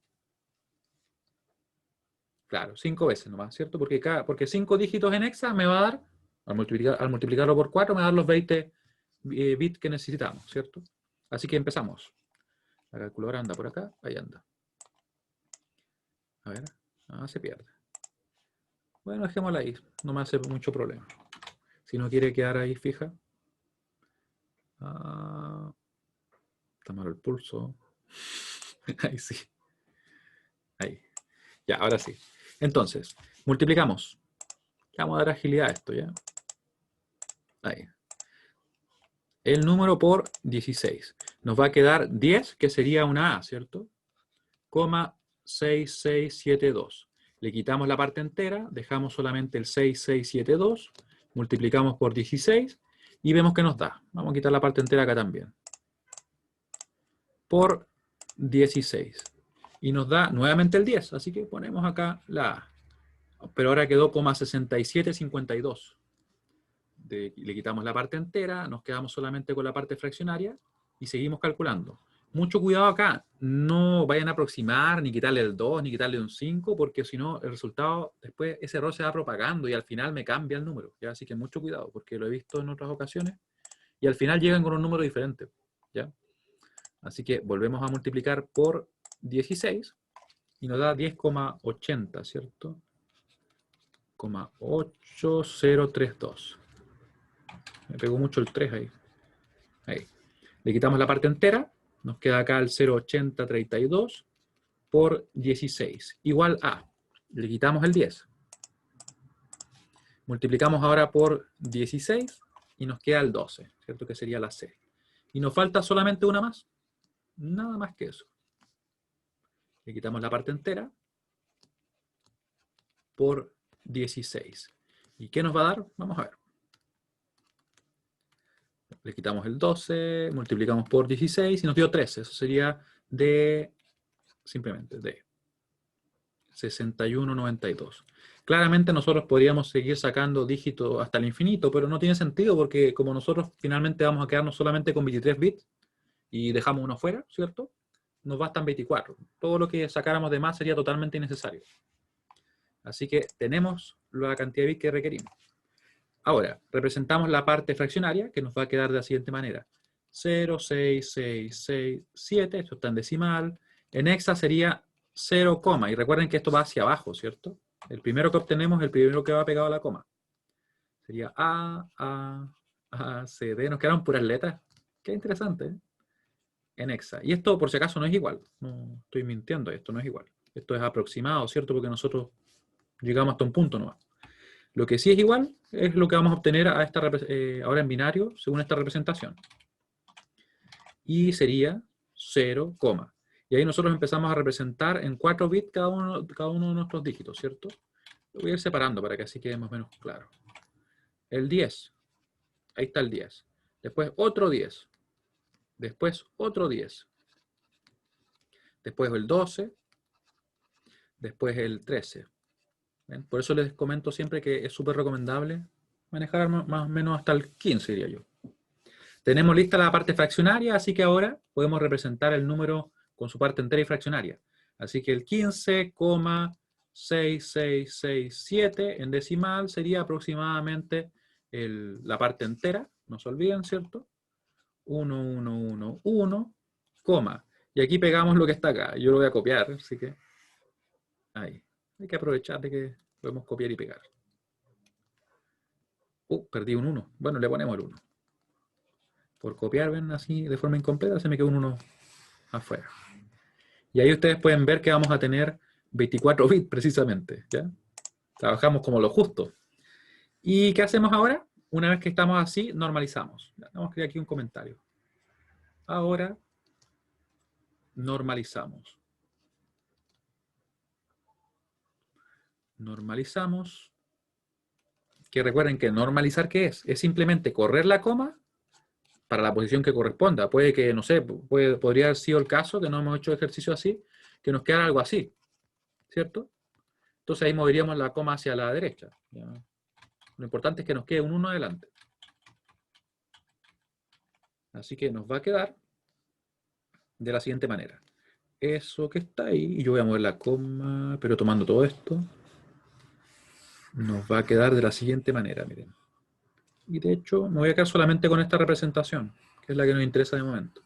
[SPEAKER 1] Claro, 5 veces nomás, ¿cierto? Porque 5 dígitos en hexa me va a dar, al multiplicarlo por 4, me va a dar los 20 bits que necesitamos, ¿cierto? Así que empezamos. La calculadora anda por acá, ahí anda. A ver, se pierde. Bueno, dejémosla ahí, no me hace mucho problema. Si no quiere quedar ahí fija. Está malo el pulso. Ahí sí. Ahí. Ya, ahora sí. Entonces, multiplicamos. Vamos a dar agilidad a esto, ¿ya? Ahí. El número por 16. Nos va a quedar 10, que sería una A, ¿cierto? Coma 6672. Le quitamos la parte entera, dejamos solamente el 6672, multiplicamos por 16 y vemos que nos da. Vamos a quitar la parte entera acá también. Por 16. Y nos da nuevamente el 10, así que ponemos acá la A. Pero ahora quedó 6752. Le quitamos la parte entera, nos quedamos solamente con la parte fraccionaria y seguimos calculando. Mucho cuidado acá, no vayan a aproximar, ni quitarle el 2, ni quitarle un 5, porque si no, el resultado, después ese error se va propagando y al final me cambia el número. ¿Ya? Así que mucho cuidado, porque lo he visto en otras ocasiones y al final llegan con un número diferente. ¿Ya? Así que volvemos a multiplicar por 16 y nos da 10,80, ¿cierto? 8032. Me pegó mucho el 3 ahí. Ahí. Le quitamos la parte entera. Nos queda acá el 0,8032 por 16. Igual a. Le quitamos el 10. Multiplicamos ahora por 16 y nos queda el 12, ¿cierto? Que sería la C. Y nos falta solamente una más. Nada más que eso. Le quitamos la parte entera por 16. ¿Y qué nos va a dar? Vamos a ver. Le quitamos el 12, multiplicamos por 16 y nos dio 13. Eso sería de, simplemente, de 6192. Claramente nosotros podríamos seguir sacando dígitos hasta el infinito, pero no tiene sentido porque como nosotros finalmente vamos a quedarnos solamente con 23 bits y dejamos uno fuera, ¿cierto? Nos bastan 24. Todo lo que sacáramos de más sería totalmente innecesario. Así que tenemos la cantidad de bits que requerimos. Ahora, representamos la parte fraccionaria, que nos va a quedar de la siguiente manera. 0,6667, esto está en decimal. En hexa sería 0, y recuerden que esto va hacia abajo, ¿cierto? El primero que obtenemos es el primero que va pegado a la coma. Sería A, C, D. Nos quedaron puras letras. Qué interesante, ¿eh? En hexa. Y esto, por si acaso, no es igual. No estoy mintiendo, esto no es igual. Esto es aproximado, ¿cierto? Porque nosotros llegamos hasta un punto nomás. Lo que sí es igual es lo que vamos a obtener a ahora en binario, según esta representación. Y sería 0, y ahí nosotros empezamos a representar en 4 bits cada uno de nuestros dígitos, ¿cierto? Lo voy a ir separando para que así quede más o menos claro. El 10, ahí está el 10. Después otro 10. Después otro 10. Después el 12. Después el 13. ¿Ven? Por eso les comento siempre que es súper recomendable manejar más o menos hasta el 15, diría yo. Tenemos lista la parte fraccionaria, así que ahora podemos representar el número con su parte entera y fraccionaria. Así que el 15,6667 en decimal sería aproximadamente la parte entera, no se olviden, ¿cierto? 1111, coma. Y aquí pegamos lo que está acá. Yo lo voy a copiar, así que ahí. Hay que aprovechar de que podemos copiar y pegar. Perdí un 1. Bueno, le ponemos el 1. Por copiar, ven, así de forma incompleta, se me quedó un 1 afuera. Y ahí ustedes pueden ver que vamos a tener 24 bits precisamente, ¿ya? Trabajamos como lo justo. ¿Y qué hacemos ahora? Una vez que estamos así, normalizamos. Vamos a escribir aquí un comentario. Ahora, normalizamos. Normalizamos. Que recuerden que normalizar, ¿qué es? Es simplemente correr la coma para la posición que corresponda. Puede que, no sé, podría haber sido el caso, que no hemos hecho ejercicio así, que nos quedara algo así, ¿cierto? Entonces ahí moveríamos la coma hacia la derecha, ¿ya? Lo importante es que nos quede un 1 adelante. Así que nos va a quedar de la siguiente manera. Eso que está ahí, y yo voy a mover la coma, pero tomando todo esto, nos va a quedar de la siguiente manera, miren. Y de hecho, me voy a quedar solamente con esta representación, que es la que nos interesa de momento.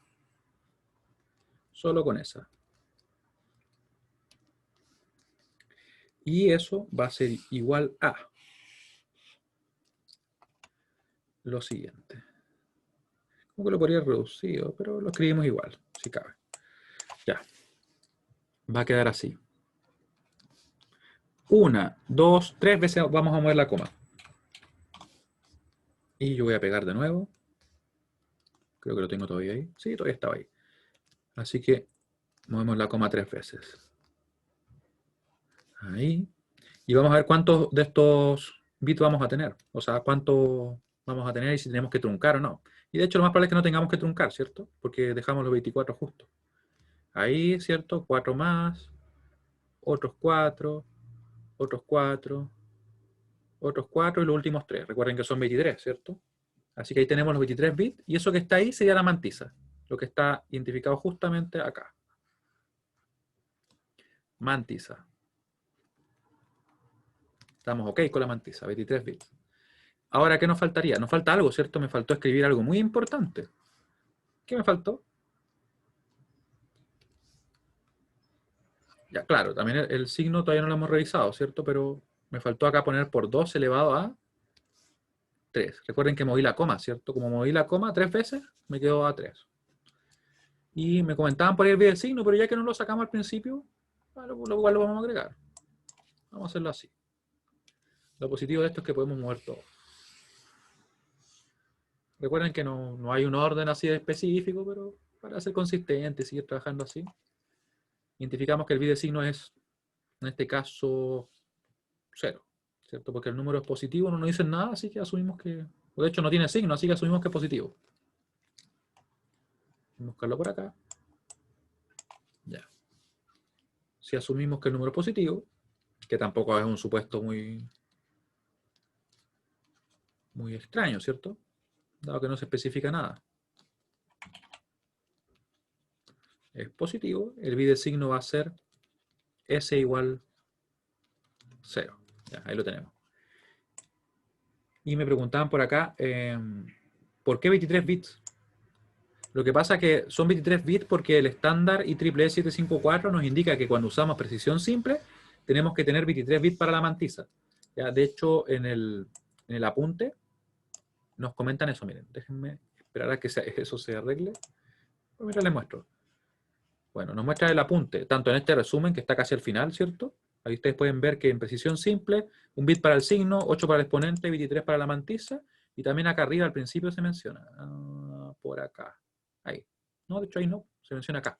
[SPEAKER 1] Solo con esa. Y eso va a ser igual a lo siguiente. Como que lo podría haber reducido, pero lo escribimos igual, si cabe. Ya. Va a quedar así. 1, 2, 3 veces vamos a mover la coma. Y yo voy a pegar de nuevo. Creo que lo tengo todavía ahí. Sí, todavía estaba ahí. Así que movemos la coma 3 veces. Ahí. Y vamos a ver cuántos de estos bits vamos a tener. O sea, cuántos vamos a tener y si tenemos que truncar o no. Y de hecho lo más probable es que no tengamos que truncar, ¿cierto? Porque dejamos los 24 justos. Ahí, ¿cierto? 4 más. Otros 4. Otros 4. Otros 4 y los últimos 3. Recuerden que son 23, ¿cierto? Así que ahí tenemos los 23 bits. Y eso que está ahí sería la mantisa. Lo que está identificado justamente acá. Mantisa. Estamos ok con la mantisa, 23 bits. Ahora, ¿qué nos faltaría? Nos falta algo, ¿cierto? Me faltó escribir algo muy importante. ¿Qué me faltó? Ya, claro, también el signo todavía no lo hemos revisado, ¿cierto? Pero me faltó acá poner por 2 elevado a 3. Recuerden que moví la coma, ¿cierto? Como moví la coma 3 veces, me quedó a 3. Y me comentaban por ahí el signo, pero ya que no lo sacamos al principio, igual lo vamos a agregar. Vamos a hacerlo así. Lo positivo de esto es que podemos mover todo. Recuerden que no hay un orden así de específico, pero para ser consistente y seguir trabajando así, identificamos que el bidesigno es, en este caso, 0, ¿cierto? Porque el número es positivo, no nos dicen nada, así que asumimos que, o de hecho no tiene signo, así que asumimos que es positivo. Vamos a buscarlo por acá. Ya. Si asumimos que el número es positivo, que tampoco es un supuesto muy extraño, ¿cierto? Dado que no se especifica nada. Es positivo, el bidesigno va a ser S igual 0. Ya, ahí lo tenemos. Y me preguntaban por acá, ¿por qué 23 bits? Lo que pasa es que son 23 bits porque el estándar IEEE 754 nos indica que cuando usamos precisión simple, tenemos que tener 23 bits para la mantisa. Ya, de hecho, en el apunte nos comentan eso. Miren, déjenme esperar a que eso se arregle. Pues mira, les muestro. Bueno, nos muestra el apunte, tanto en este resumen que está casi al final, ¿cierto? Ahí ustedes pueden ver que en precisión simple, un bit para el signo, 8 para el exponente, 23 para la mantisa, y también acá arriba al principio se menciona, por acá, ahí. No, de hecho ahí no, se menciona acá.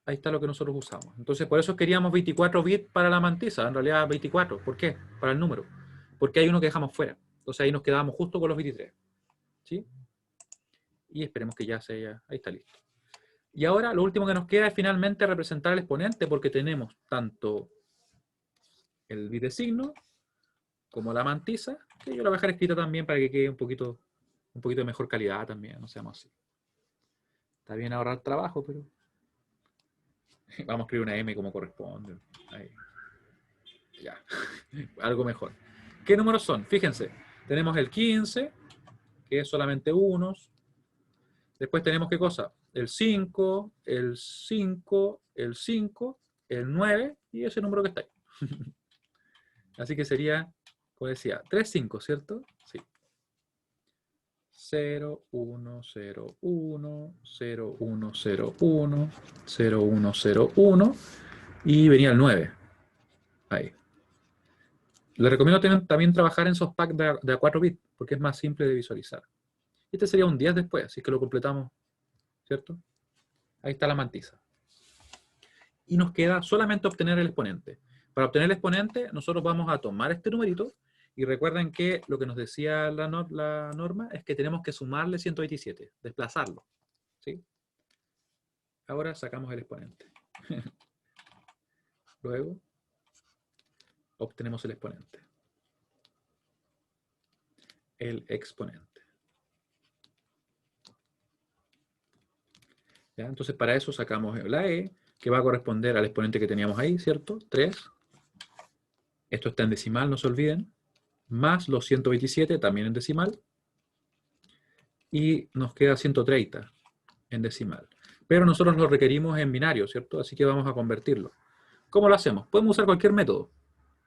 [SPEAKER 1] Ahí está lo que nosotros usamos. Entonces, por eso queríamos 24 bits para la mantisa, en realidad 24. ¿Por qué? Para el número. Porque hay uno que dejamos fuera. Entonces ahí nos quedamos justo con los 23. ¿Sí? Y esperemos que ya se haya... Ahí está listo. Y ahora lo último que nos queda es finalmente representar el exponente, porque tenemos tanto el bit de signo como la mantisa, que yo la voy a dejar escrita también para que quede un poquito de mejor calidad también, no seamos así. Está bien ahorrar trabajo, pero vamos a escribir una M como corresponde. Ahí. Ya, algo mejor. ¿Qué números son? Fíjense, tenemos el 15, que es solamente unos. Después tenemos, ¿qué cosa? El 5, el 5, el 5, el 9 y ese número que está ahí. Así que sería, como decía, 3, 5, ¿cierto? Sí. 0, 1, 0, 1, 0, 1, 0, 1, 0, 1, 0, 1 y venía el 9. Ahí. Les recomiendo también trabajar en esos packs de a 4 bits porque es más simple de visualizar. Este sería un 10 después, así que lo completamos, ¿cierto? Ahí está la mantisa. Y nos queda solamente obtener el exponente. Para obtener el exponente, nosotros vamos a tomar este numerito y recuerden que lo que nos decía la norma es que tenemos que sumarle 127, desplazarlo. ¿Sí? Ahora sacamos el exponente. Luego obtenemos el exponente. El exponente. ¿Ya? Entonces para eso sacamos la E, que va a corresponder al exponente que teníamos ahí, ¿cierto? 3. Esto está en decimal, no se olviden. Más los 127, también en decimal. Y nos queda 130 en decimal. Pero nosotros lo requerimos en binario, ¿cierto? Así que vamos a convertirlo. ¿Cómo lo hacemos? Podemos usar cualquier método.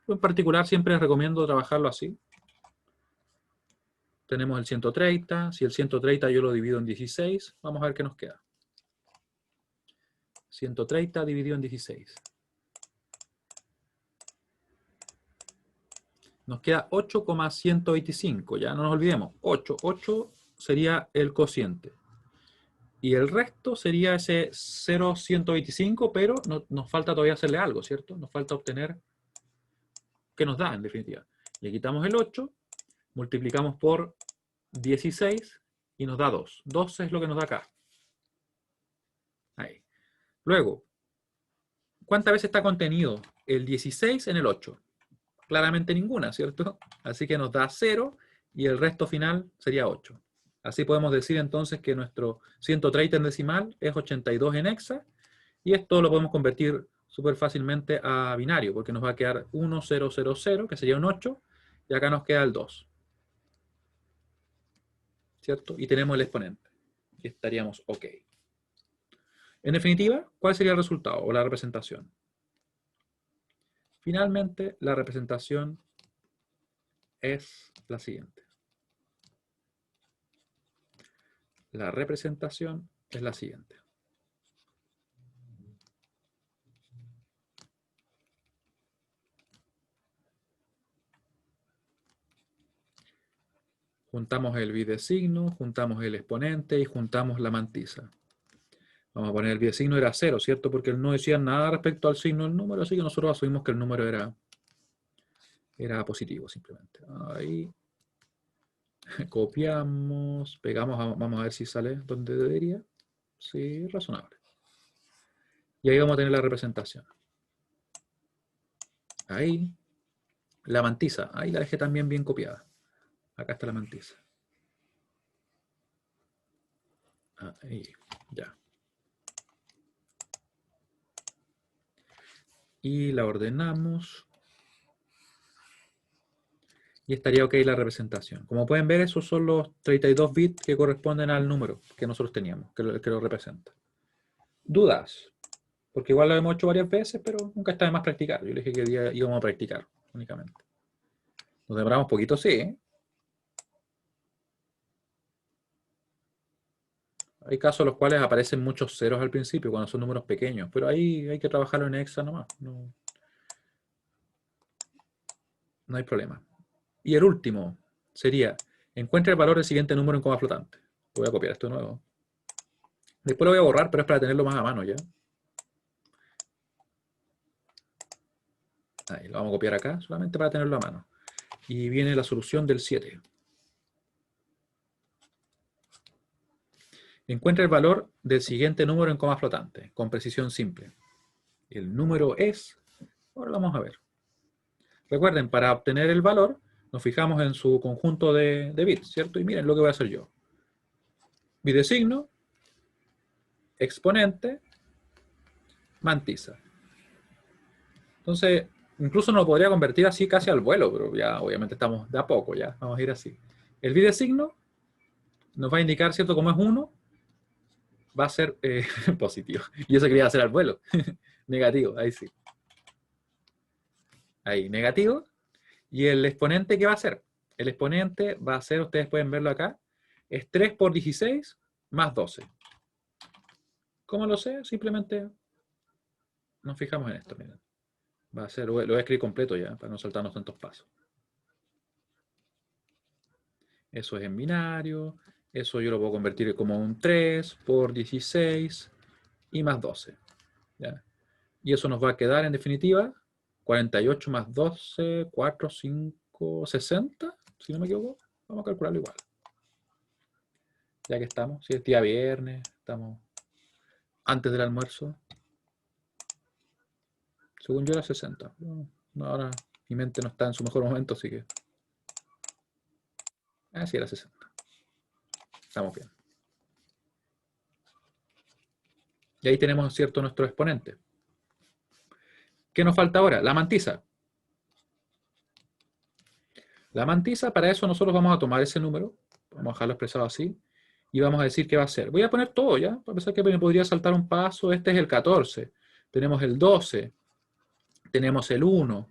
[SPEAKER 1] En particular siempre les recomiendo trabajarlo así. Tenemos el 130. Si el 130 yo lo divido en 16, vamos a ver qué nos queda. 130 dividido en 16. Nos queda 8,125, ya no nos olvidemos. 8 sería el cociente. Y el resto sería ese 0,125, pero nos falta todavía hacerle algo, ¿cierto? Nos falta obtener qué nos da, en definitiva. Le quitamos el 8, multiplicamos por 16 y nos da 2. 2 es lo que nos da acá. Ahí. Luego, ¿cuántas veces está contenido el 16 en el 8? Claramente ninguna, ¿cierto? Así que nos da 0 y el resto final sería 8. Así podemos decir entonces que nuestro 130 en decimal es 82 en hexa y esto lo podemos convertir súper fácilmente a binario porque nos va a quedar 1, 0, 0, 0, que sería un 8 y acá nos queda el 2. ¿Cierto? Y tenemos el exponente. Y estaríamos OK. En definitiva, ¿cuál sería el resultado o la representación? Finalmente, la representación es la siguiente. La representación es la siguiente. Juntamos el bit de signo, juntamos el exponente y juntamos la mantisa. Vamos a poner el bit de signo era 0, ¿cierto? Porque no decía nada respecto al signo del número, así que nosotros asumimos que el número era positivo simplemente. Ahí copiamos, pegamos, vamos a ver si sale donde debería. Sí, razonable. Y ahí vamos a tener la representación. Ahí, la mantisa, ahí la dejé también bien copiada. Acá está la mantisa. Ahí, ya. y la ordenamos. Y estaría ok la representación. Como pueden ver, esos son los 32 bits que corresponden al número que nosotros teníamos, que lo representa. ¿Dudas? Porque igual lo hemos hecho varias veces, pero nunca está de más practicar. Yo les dije que íbamos a practicar únicamente. Nos demoramos poquito, sí, ¿eh? Hay casos en los cuales aparecen muchos ceros al principio, cuando son números pequeños, pero ahí hay que trabajarlo en Excel nomás. No, no hay problema. Y el último sería, encuentra el valor del siguiente número en coma flotante. Voy a copiar esto de nuevo. Después lo voy a borrar, pero es para tenerlo más a mano ya. Ahí, lo vamos a copiar acá, solamente para tenerlo a mano. Y viene la solución del 7. Encuentra el valor del siguiente número en coma flotante, con precisión simple. El número es... Ahora lo vamos a ver. Recuerden, para obtener el valor, nos fijamos en su conjunto de bits, ¿cierto? Y miren lo que voy a hacer yo. Bit de signo, exponente, mantisa. Entonces, incluso nos lo podría convertir así casi al vuelo, pero ya obviamente estamos de a poco, ya. Vamos a ir así. El bit de signo nos va a indicar, ¿cierto? Como es 1, va a ser positivo. Y eso quería hacer al vuelo. Negativo, ahí sí. Ahí, negativo. ¿Y el exponente qué va a ser? El exponente va a ser, ustedes pueden verlo acá, es 3 por 16 más 12. ¿Cómo lo sé? Simplemente nos fijamos en esto, miren. Va a ser, lo voy a escribir completo ya, para no saltarnos tantos pasos. Eso es en binario. Eso yo lo puedo convertir como un 3 por 16 y más 12. ¿Ya? Y eso nos va a quedar en definitiva 48 más 12, 4, 5, 60, si no me equivoco. Vamos a calcularlo igual. Ya que estamos, si es día viernes, estamos antes del almuerzo. Según yo era 60. No, ahora mi mente no está en su mejor momento, así que... sí, era 60. Estamos bien. Y ahí tenemos, ¿cierto?, nuestro exponente. ¿Qué nos falta ahora? La mantisa. La mantisa, para eso nosotros vamos a tomar ese número, vamos a dejarlo expresado así, y vamos a decir qué va a ser. Voy a poner todo ya, para pensar que me podría saltar un paso. Este es el 14, tenemos el 12, tenemos el 1,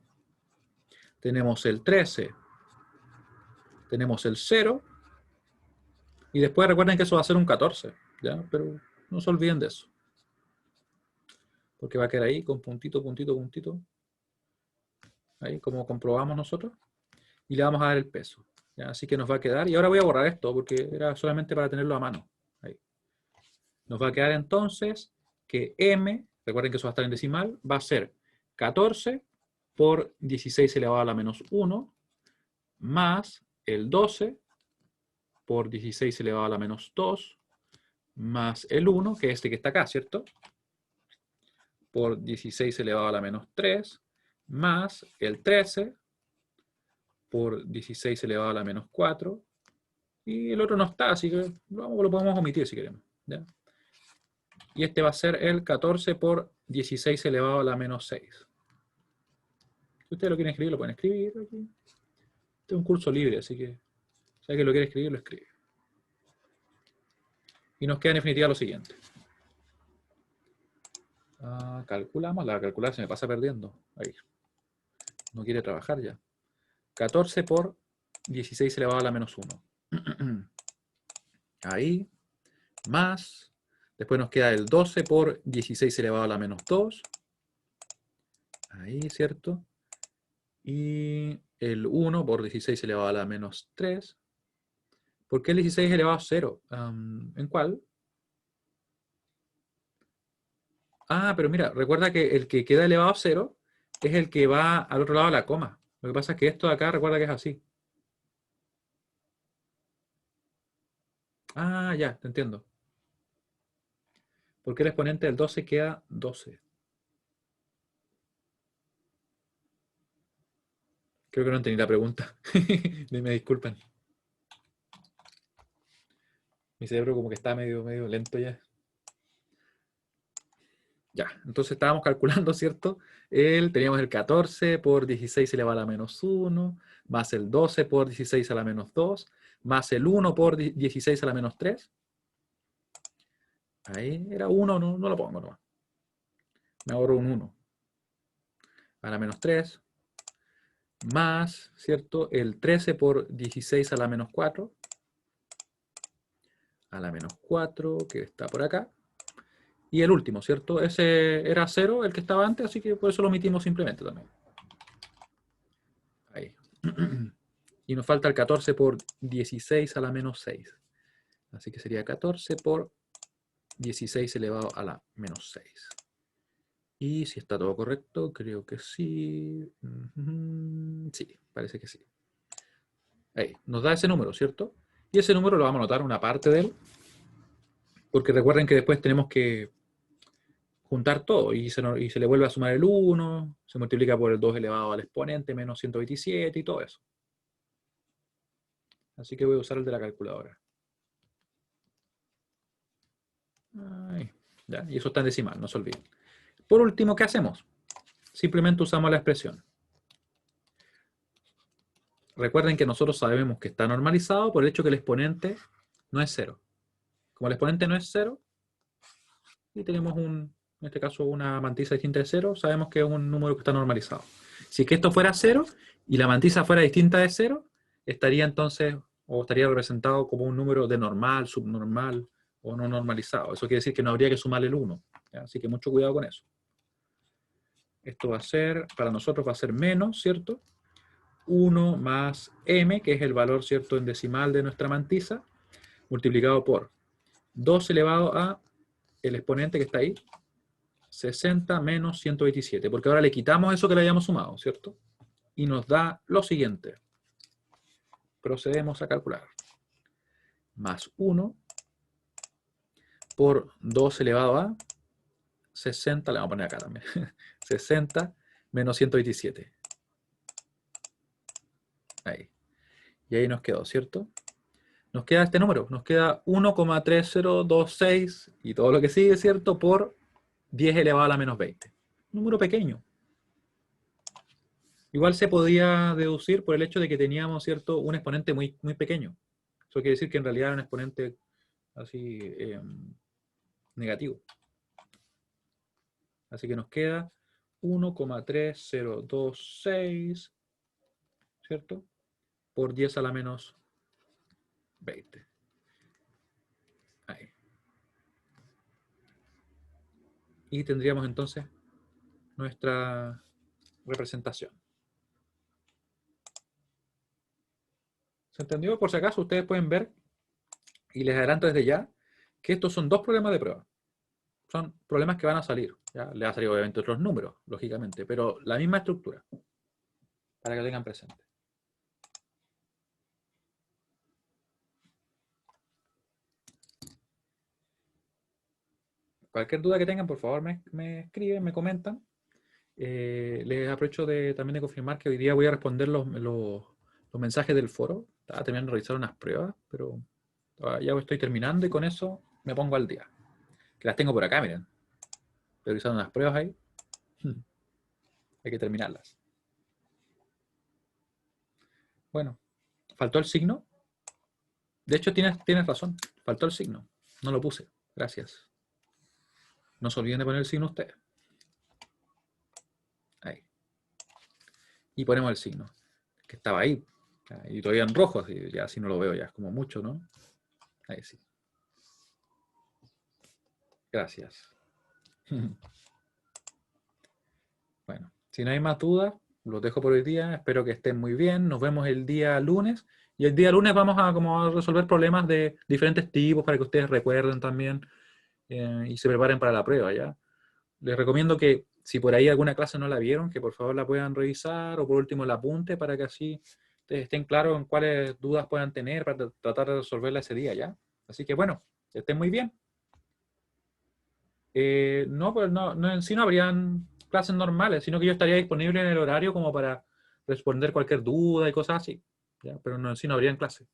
[SPEAKER 1] tenemos el 13, tenemos el 0, y después recuerden que eso va a ser un 14, ¿ya? Pero no se olviden de eso. Porque va a quedar ahí con puntito, puntito, puntito. Ahí, como comprobamos nosotros. Y le vamos a dar el peso. ¿Ya? Así que nos va a quedar, y ahora voy a borrar esto porque era solamente para tenerlo a mano. Ahí. Nos va a quedar entonces que m, recuerden que eso va a estar en decimal, va a ser 14 por 16 elevado a la menos 1 más el 12 por 16 elevado a la menos 2 más el 1, que es este que está acá, ¿cierto? Por 16 elevado a la menos 3 más el 13 por 16 elevado a la menos 4. Y el otro no está, así que lo podemos omitir si queremos. ¿Ya? Y este va a ser el 14 por 16 elevado a la menos 6. Si ustedes lo quieren escribir, lo pueden escribir aquí. Este es un curso libre, así que si alguien lo quiere escribir, lo escribe. Y nos queda en definitiva lo siguiente. Calculamos, la calculadora se me pasa perdiendo. Ahí. No quiere trabajar ya. 14 por 16 elevado a la menos 1. Ahí. Más. Después nos queda el 12 por 16 elevado a la menos 2. Ahí, ¿cierto? Y el 1 por 16 elevado a la menos 3. ¿Por qué el 16 elevado a 0? ¿En cuál? Pero mira, recuerda que el que queda elevado a 0 es el que va al otro lado de la coma. Lo que pasa es que esto de acá, recuerda que es así. Ya, te entiendo. ¿Por qué el exponente del 12 queda 12? Creo que no entendí la pregunta. Me disculpen. Mi cerebro como que está medio lento ya. Ya, entonces estábamos calculando, ¿cierto? Teníamos el 14 por 16 elevado a la menos 1, más el 12 por 16 a la menos 2, más el 1 por 16 a la menos 3. Ahí era 1, no lo pongo nomás. Me ahorro un 1 a la menos 3, más, ¿cierto? El 13 por 16 a la menos 4, a la menos 4, que está por acá. Y el último, ¿cierto? Ese era 0, el que estaba antes, así que por eso lo omitimos simplemente también. Ahí. Y nos falta el 14 por 16 a la menos 6. Así que sería 14 por 16 elevado a la menos 6. Y si está todo correcto, creo que sí. Sí, parece que sí. Ahí, nos da ese número, ¿cierto? Y ese número lo vamos a anotar una parte de él, porque recuerden que después tenemos que juntar todo y se le vuelve a sumar el 1, se multiplica por el 2 elevado al exponente menos 127 y todo eso. Así que voy a usar el de la calculadora. Ahí, ya, y eso está en decimal, no se olviden. Por último, ¿qué hacemos? Simplemente usamos la expresión. Recuerden que nosotros sabemos que está normalizado por el hecho que el exponente no es 0. Como el exponente no es 0, y tenemos en este caso una mantisa distinta de 0, sabemos que es un número que está normalizado. Si es que esto fuera 0 y la mantisa fuera distinta de 0, estaría entonces, o estaría representado como un número de normal, subnormal o no normalizado. Eso quiere decir que no habría que sumarle el 1. ¿Ya? Así que mucho cuidado con eso. Esto va a ser, para nosotros va a ser menos, ¿cierto? 1 más m, que es el valor, ¿cierto?, en decimal de nuestra mantisa, multiplicado por 2 elevado a el exponente que está ahí, 60 menos 127, porque ahora le quitamos eso que le habíamos sumado, ¿cierto? Y nos da lo siguiente. Procedemos a calcular. Más 1 por 2 elevado a 60, le vamos a poner acá también, 60 menos 127. Ahí. Y ahí nos quedó, ¿cierto? Nos queda este número, nos queda 1,3026 y todo lo que sigue, ¿cierto? Por 10 elevado a la menos 20. Un número pequeño. Igual se podía deducir por el hecho de que teníamos, ¿cierto?, un exponente muy, muy pequeño. Eso quiere decir que en realidad era un exponente así negativo. Así que nos queda 1,3026, ¿cierto?, por 10 a la menos 20. Ahí. Y tendríamos entonces nuestra representación. ¿Se entendió? Por si acaso, ustedes pueden ver, y les adelanto desde ya, que estos son dos problemas de prueba. Son problemas que van a salir. ¿Ya? Les va a salir obviamente otros números, lógicamente, pero la misma estructura, para que lo tengan presente. Cualquier duda que tengan, por favor, me escriben, me comentan. Les aprovecho también de confirmar que hoy día voy a responder los mensajes del foro. Estaba terminando de realizar unas pruebas, pero ya estoy terminando y con eso me pongo al día. Que las tengo por acá, miren. Estoy realizando unas pruebas ahí. Hay que terminarlas. Bueno, faltó el signo. De hecho, tienes razón. Faltó el signo. No lo puse. Gracias. No se olviden de poner el signo ustedes. Ahí. Y ponemos el signo. Que estaba ahí. Y todavía en rojo. Así, ya así no lo veo ya. Es como mucho, ¿no? Ahí sí. Gracias. Bueno, si no hay más dudas, los dejo por hoy día. Espero que estén muy bien. Nos vemos el día lunes. Y el día lunes vamos a resolver problemas de diferentes tipos para que ustedes recuerden también y se preparen para la prueba, ¿ya? Les recomiendo que si por ahí alguna clase no la vieron, que por favor la puedan revisar o por último la apunte para que así ustedes estén claros en cuáles dudas puedan tener para tratar de resolverla ese día, ¿ya? Así que bueno, que estén muy bien. No, pues no, en sí no habrían clases normales, sino que yo estaría disponible en el horario como para responder cualquier duda y cosas así, ¿ya? Pero no, en sí no habrían clases.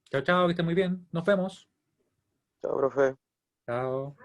[SPEAKER 1] Chao, chao, que estén muy bien. Nos vemos.
[SPEAKER 3] Chao, profe.
[SPEAKER 1] Chao.